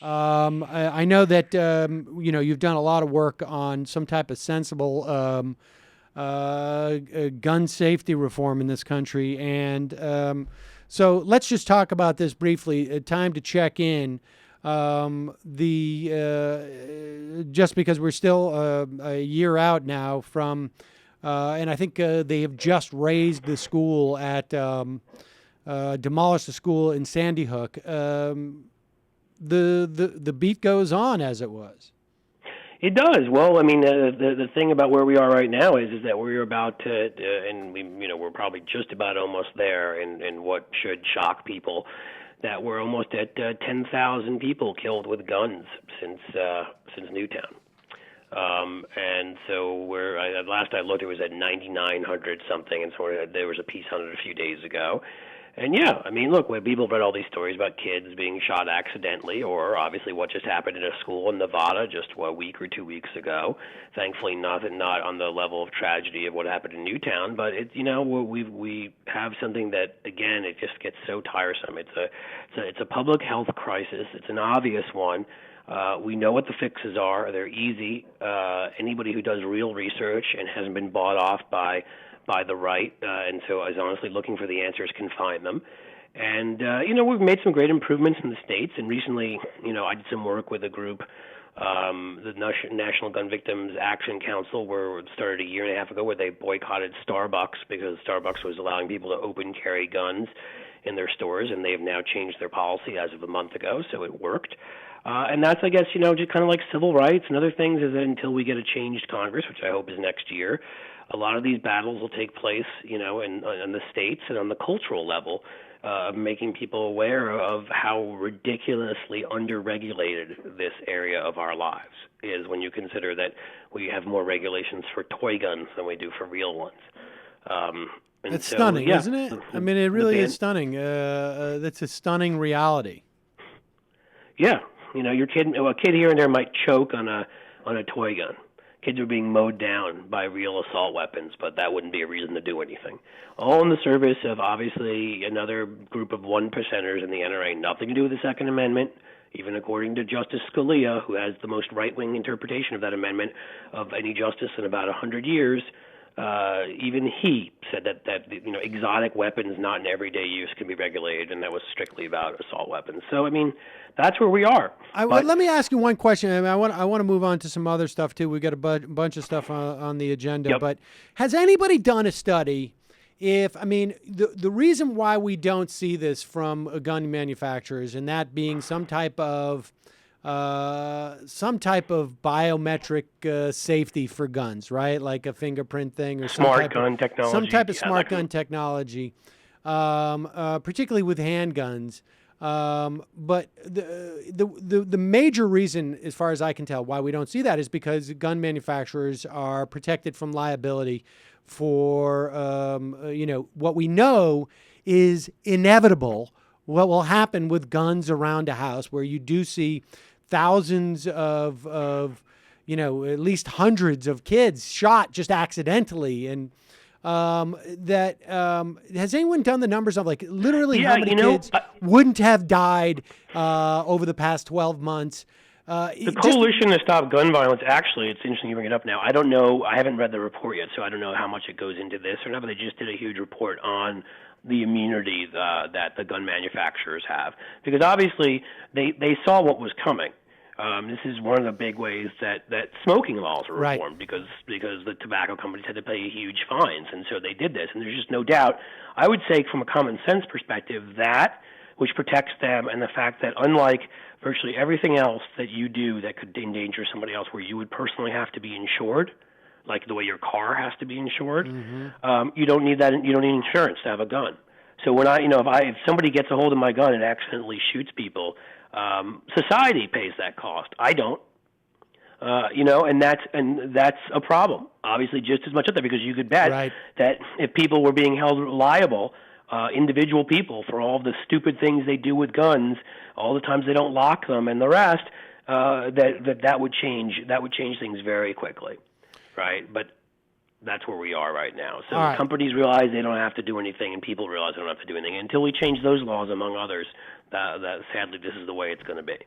I know that you've done a lot of work on some type of sensible gun safety reform in this country, and so let's just talk about this briefly. Time to check in. The Just because we're still a year out now from, and I think they have just raised the school at demolished the school in Sandy Hook. The beat goes on as it was. It does. Well, I mean, the thing about where we are right now is that we're about to, and we're probably just about almost there, and what should shock people, that we're almost at 10,000 people killed with guns since Newtown. And so last I looked, it was at 9,900 something, and so there was a piece on it a few days ago. And yeah, I mean, look, when people have read all these stories about kids being shot accidentally, or obviously what just happened in a school in Nevada just a week or 2 weeks ago. Thankfully, not on the level of tragedy of what happened in Newtown, but we have something that, again, it just gets so tiresome. It's a public health crisis. It's an obvious one. We know what the fixes are. They're easy. Anybody who does real research and hasn't been bought off by the right, and so is honestly looking for the answers can find them. And, we've made some great improvements in the states. And recently, I did some work with a group, the National Gun Victims Action Council, where it started a year and a half ago, where they boycotted Starbucks because Starbucks was allowing people to open carry guns in their stores, and they have now changed their policy as of a month ago, so it worked. And that's, I guess, just kind of like civil rights and other things, is that until we get a changed Congress, which I hope is next year, a lot of these battles will take place, in the states and on the cultural level, of making people aware of how ridiculously underregulated this area of our lives is, when you consider that we have more regulations for toy guns than we do for real ones. It's stunning, isn't it? I mean, it really is stunning. That's a stunning reality. Yeah, a kid here and there might choke on a toy gun. Kids are being mowed down by real assault weapons, but that wouldn't be a reason to do anything. All in the service of, obviously, another group of one percenters in the NRA. Nothing to do with the Second Amendment, even according to Justice Scalia, who has the most right-wing interpretation of that amendment of any justice in about 100 years. Even he said that exotic weapons not in everyday use can be regulated, and that was strictly about assault weapons. So, I mean, that's where we are. Let me ask you one question. I want to move on to some other stuff too. We've got a bunch of stuff on the agenda. Yep. But has anybody done a study? The reason why we don't see this from gun manufacturers, and that being some type of biometric safety for guns, right? Like a fingerprint thing or smart gun technology. Some type of smart gun technology, particularly with handguns. But the major reason, as far as I can tell, why we don't see that is because gun manufacturers are protected from liability for, what we know is inevitable. What will happen with guns around a house, where you do see thousands of at least hundreds of kids shot just accidentally. And has anyone done the numbers of literally how many kids wouldn't have died over the past 12 months? The Coalition to Stop Gun Violence, actually, it's interesting you bring it up now. I don't know, I haven't read the report yet, so I don't know how much it goes into this or not, but they just did a huge report on the immunity that the gun manufacturers have. Because obviously they saw what was coming. This is one of the big ways that smoking laws were reformed, because the tobacco companies had to pay huge fines, and so they did this. And there's just no doubt, I would say from a common sense perspective, that which protects them, and the fact that unlike virtually everything else that you do that could endanger somebody else, where you would personally have to be insured, like the way your car has to be insured, you don't need that. You don't need insurance to have a gun. So when if somebody gets a hold of my gun and accidentally shoots people, society pays that cost. I don't. And that's a problem. Obviously, just as much up there, because you could bet that if people were being held liable, individual people, for all the stupid things they do with guns, all the times they don't lock them, and the rest, that would change. That would change things very quickly, right? But that's where we are right now. So companies realize they don't have to do anything, and people realize they don't have to do anything until we change those laws, among others. That sadly, this is the way it's going to be.